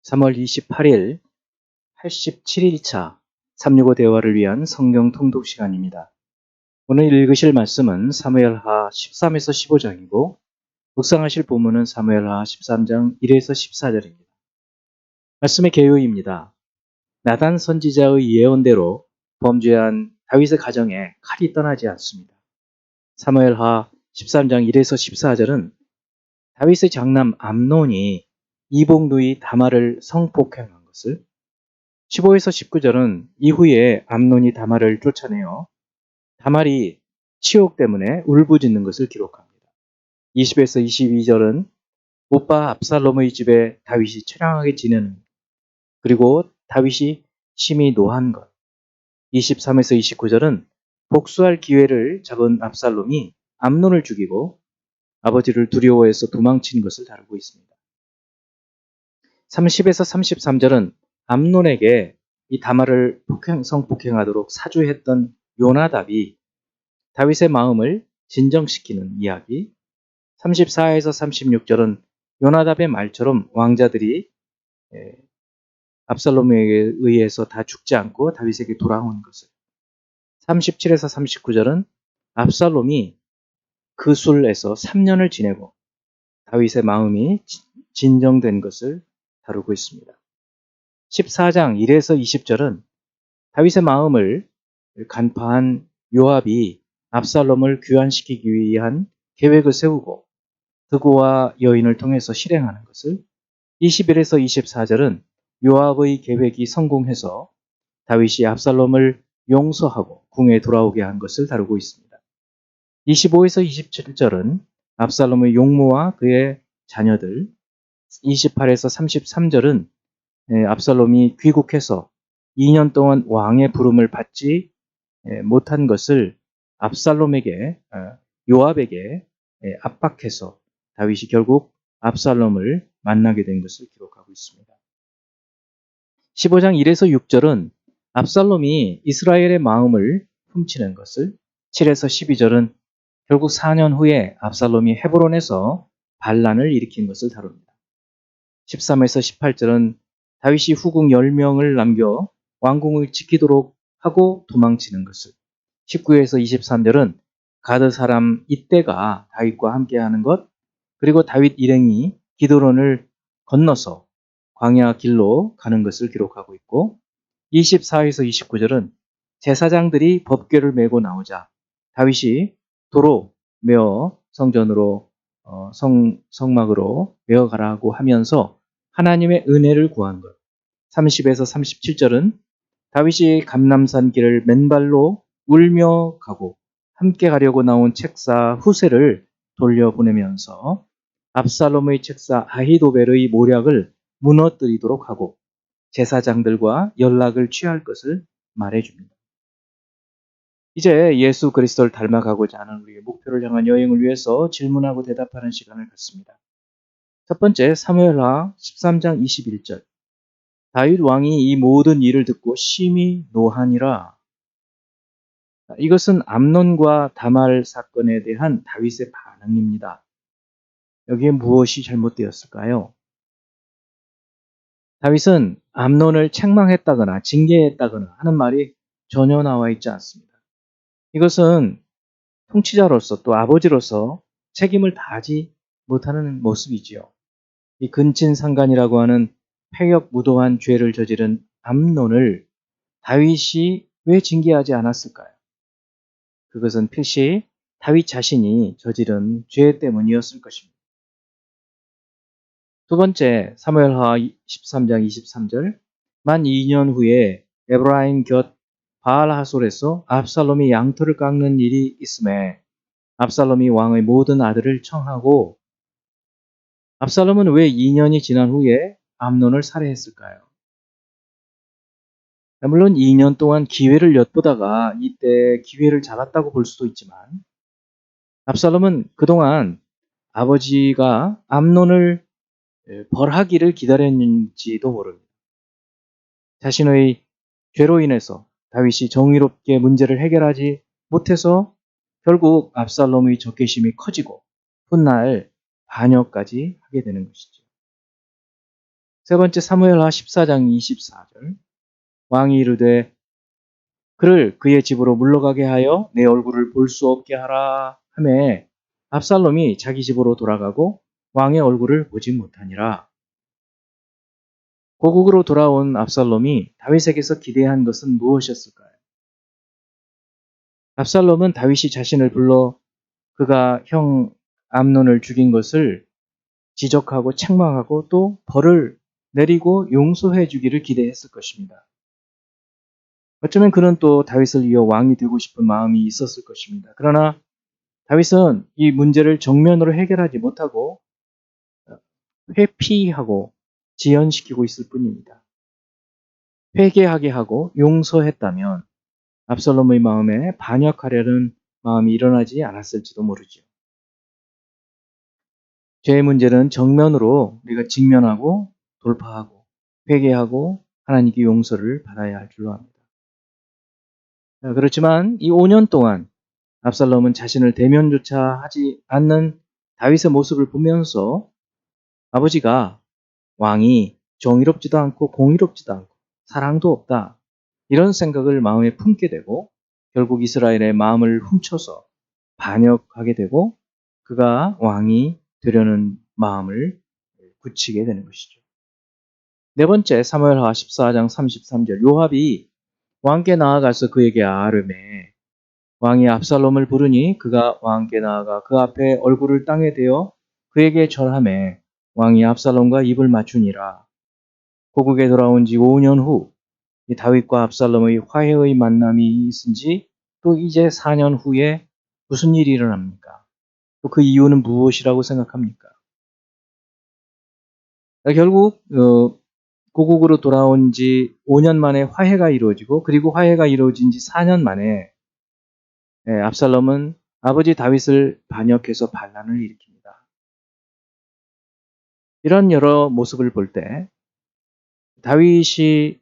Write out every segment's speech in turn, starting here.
3월 28일 87일차 365 대화를 위한 성경 통독 시간입니다. 오늘 읽으실 말씀은 사무엘하 13에서 15장이고 묵상하실 본문은 사무엘하 13장 1에서 14절입니다. 말씀의 개요입니다. 나단 선지자의 예언대로 범죄한 다윗의 가정에 칼이 떠나지 않습니다. 사무엘하 13장 1에서 14절은 다윗의 장남 암논이 이복누이 다말을 성폭행한 것을, 15에서 19절은 이후에 암논이 다말을 쫓아내어 다말이 치욕 때문에 울부짖는 것을 기록합니다. 20에서 22절은 오빠 압살롬의 집에 다윗이 처량하게 지내는, 그리고 다윗이 심히 노한 것. 23에서 29절은 복수할 기회를 잡은 압살롬이 암논을 죽이고 아버지를 두려워해서 도망친 것을 다루고 있습니다. 30에서 33절은 암논에게 이 다말을 성폭행하도록 사주했던 요나답이 다윗의 마음을 진정시키는 이야기. 34에서 36절은 요나답의 말처럼 왕자들이 압살롬에게 의해서 다 죽지 않고 다윗에게 돌아온 것을. 37에서 39절은 압살롬이 그 술에서 3년을 지내고 다윗의 마음이 진정된 것을 다루고 있습니다. 14장 1에서 20절은 다윗의 마음을 간파한 요압이 압살롬을 귀환시키기 위한 계획을 세우고 드고와 여인을 통해서 실행하는 것을, 21에서 24절은 요압의 계획이 성공해서 다윗이 압살롬을 용서하고 궁에 돌아오게 한 것을 다루고 있습니다. 25에서 27절은 압살롬의 용모와 그의 자녀들, 28에서 33절은 압살롬이 귀국해서 2년 동안 왕의 부름을 받지 못한 것을 압살롬에게, 요압에게 압박해서 다윗이 결국 압살롬을 만나게 된 것을 기록하고 있습니다. 15장 1에서 6절은 압살롬이 이스라엘의 마음을 훔치는 것을, 7에서 12절은 결국 4년 후에 압살롬이 헤브론에서 반란을 일으킨 것을 다룹니다. 13에서 18절은 다윗이 후궁 10명을 남겨 왕궁을 지키도록 하고 도망치는 것을, 19에서 23절은 가드 사람 이때가 다윗과 함께하는 것, 그리고 다윗 일행이 기드론을 건너서 광야 길로 가는 것을 기록하고 있고, 24에서 29절은 제사장들이 법궤를 메고 나오자 다윗이 도로 메어 성전으로 성막으로 메어가라고 하면서 하나님의 은혜를 구한 것. 30에서 37절은 다윗이 감람산 길을 맨발로 울며 가고 함께 가려고 나온 책사 후세를 돌려보내면서 압살롬의 책사 아히도벨의 모략을 무너뜨리도록 하고 제사장들과 연락을 취할 것을 말해줍니다. 이제 예수 그리스도를 닮아가고자 하는 우리의 목표를 향한 여행을 위해서 질문하고 대답하는 시간을 갖습니다. 첫 번째, 사무엘하 13장 21절. 다윗 왕이 이 모든 일을 듣고 심히 노하니라. 이것은 암논과 다말 사건에 대한 다윗의 반응입니다. 여기에 무엇이 잘못되었을까요? 다윗은 암논을 책망했다거나 징계했다거나 하는 말이 전혀 나와 있지 않습니다. 이것은 통치자로서 또 아버지로서 책임을 다하지 못하는 모습이지요. 이 근친상간이라고 하는 패역무도한 죄를 저지른 암논을 다윗이 왜 징계하지 않았을까요? 그것은 필시 다윗 자신이 저지른 죄 때문이었을 것입니다. 두 번째, 사무엘하 13장 23절. 만 2년 후에 에브라임 곁 바알하솔에서 압살롬이 양털을 깎는 일이 있음에 압살롬이 왕의 모든 아들을 청하고, 압살롬은 왜 2년이 지난 후에 암논을 살해했을까요? 물론 2년 동안 기회를 엿보다가 이때 기회를 잡았다고 볼 수도 있지만, 압살롬은 그동안 아버지가 암논을 벌하기를 기다렸는지도 모릅니다. 자신의 죄로 인해서 다윗이 정의롭게 문제를 해결하지 못해서 결국 압살롬의 적개심이 커지고 훗날 반역까지 하게 되는 것이죠. 세 번째 사무엘하 14장 24절. 왕이 이르되 그를 그의 집으로 물러가게 하여 내 얼굴을 볼 수 없게 하라 하매 압살롬이 자기 집으로 돌아가고 왕의 얼굴을 보지 못하니라. 고국으로 돌아온 압살롬이 다윗에게서 기대한 것은 무엇이었을까요? 압살롬은 다윗이 자신을 불러 그가 형 암논을 죽인 것을 지적하고 책망하고 또 벌을 내리고 용서해 주기를 기대했을 것입니다. 어쩌면 그는 또 다윗을 이어 왕이 되고 싶은 마음이 있었을 것입니다. 그러나 다윗은 이 문제를 정면으로 해결하지 못하고 회피하고 지연시키고 있을 뿐입니다. 회개하게 하고 용서했다면 압살롬의 마음에 반역하려는 마음이 일어나지 않았을지도 모르죠. 죄의 문제는 정면으로 우리가 직면하고 돌파하고 회개하고 하나님께 용서를 받아야 할 줄로 압니다. 그렇지만 이 5년 동안 압살롬은 자신을 대면조차 하지 않는 다윗의 모습을 보면서 아버지가 왕이 정의롭지도 않고 공의롭지도 않고 사랑도 없다. 이런 생각을 마음에 품게 되고 결국 이스라엘의 마음을 훔쳐서 반역하게 되고 그가 왕이 되려는 마음을 굳히게 되는 것이죠. 네 번째 사무엘하 14장 33절. 요압이 왕께 나아가서 그에게 아뢰매 왕이 압살롬을 부르니 그가 왕께 나아가 그 앞에 얼굴을 땅에 대어 그에게 절하매 왕이 압살롬과 입을 맞추니라. 고국에 돌아온 지 5년 후 다윗과 압살롬의 화해의 만남이 있은지 또 이제 4년 후에 무슨 일이 일어납니까? 또 그 이유는 무엇이라고 생각합니까? 결국 고국으로 돌아온 지 5년 만에 화해가 이루어지고 그리고 화해가 이루어진 지 4년 만에 압살롬은 아버지 다윗을 반역해서 반란을 일으킵니다. 이런 여러 모습을 볼 때 다윗이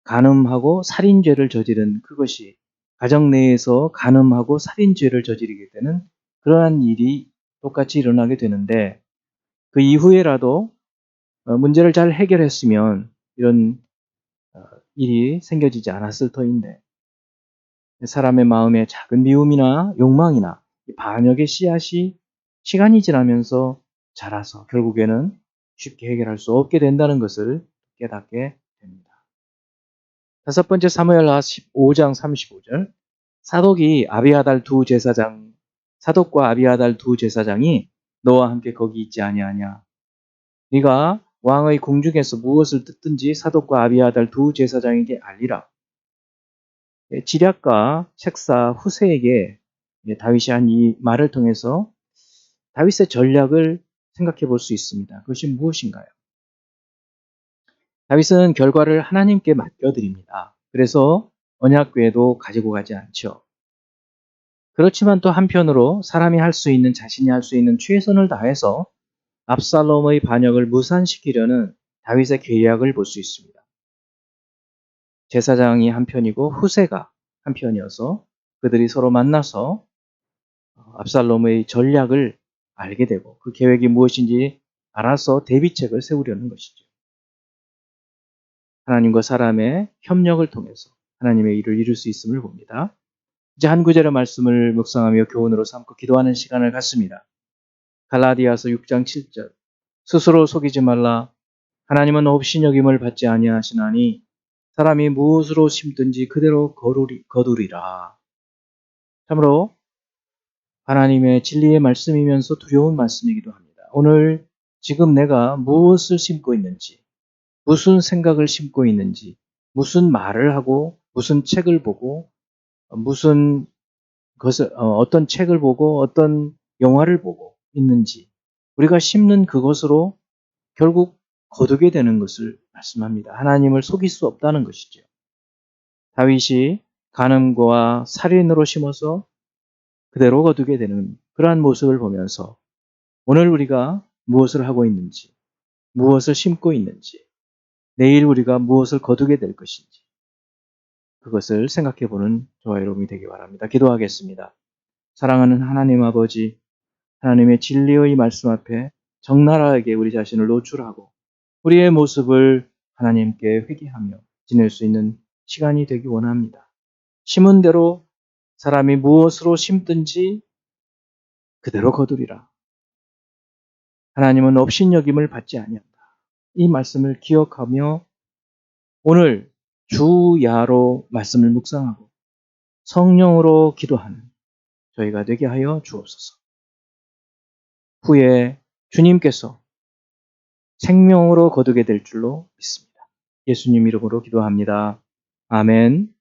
간음하고 살인죄를 저지른 그것이 가정 내에서 간음하고 살인죄를 저지르게 되는 그러한 일이 똑같이 일어나게 되는데 그 이후에라도 문제를 잘 해결했으면 이런 일이 생겨지지 않았을 터인데 사람의 마음에 작은 미움이나 욕망이나 반역의 씨앗이 시간이 지나면서 자라서 결국에는 쉽게 해결할 수 없게 된다는 것을 깨닫게 됩니다. 다섯 번째 사무엘하 15장 35절. 사독과 아비아달 두 제사장이 너와 함께 거기 있지 아니하냐. 네가 왕의 궁중에서 무엇을 듣든지 사독과 아비아달 두 제사장에게 알리라. 지략과 책사 후세에게 다윗이 한 이 말을 통해서 다윗의 전략을 생각해 볼 수 있습니다. 그것이 무엇인가요? 다윗은 결과를 하나님께 맡겨드립니다. 그래서 언약궤도 가지고 가지 않죠. 그렇지만 또 한편으로 사람이 할 수 있는 자신이 할 수 있는 최선을 다해서 압살롬의 반역을 무산시키려는 다윗의 계략을 볼 수 있습니다. 제사장이 한편이고 후세가 한편이어서 그들이 서로 만나서 압살롬의 전략을 알게 되고 그 계획이 무엇인지 알아서 대비책을 세우려는 것이죠. 하나님과 사람의 협력을 통해서 하나님의 일을 이룰 수 있음을 봅니다. 이제 한 구절의 말씀을 묵상하며 교훈으로 삼고 기도하는 시간을 갖습니다. 갈라디아서 6장 7절. 스스로 속이지 말라. 하나님은 업신여김을 받지 아니하시나니 사람이 무엇으로 심든지 그대로 거두리라. 참으로 하나님의 진리의 말씀이면서 두려운 말씀이기도 합니다. 오늘 지금 내가 무엇을 심고 있는지, 무슨 생각을 심고 있는지, 무슨 말을 하고, 무슨 책을 보고, 어떤 책을 보고, 어떤 영화를 보고 있는지, 우리가 심는 그것으로 결국 거두게 되는 것을 말씀합니다. 하나님을 속일 수 없다는 것이죠. 다윗이 간음과 살인으로 심어서 그대로 거두게 되는 그러한 모습을 보면서 오늘 우리가 무엇을 하고 있는지, 무엇을 심고 있는지, 내일 우리가 무엇을 거두게 될 것인지 그것을 생각해 보는 저와 여러분이 되기 바랍니다. 기도하겠습니다. 사랑하는 하나님 아버지, 하나님의 진리의 말씀 앞에 적나라하게 우리 자신을 노출하고 우리의 모습을 하나님께 회개하며 지낼 수 있는 시간이 되기 원합니다. 심은 대로 사람이 무엇으로 심든지 그대로 거두리라. 하나님은 업신여김을 받지 아니한다. 이 말씀을 기억하며 오늘 주야로 말씀을 묵상하고 성령으로 기도하는 저희가 되게 하여 주옵소서. 후에 주님께서 생명으로 거두게 될 줄로 믿습니다. 예수님 이름으로 기도합니다. 아멘.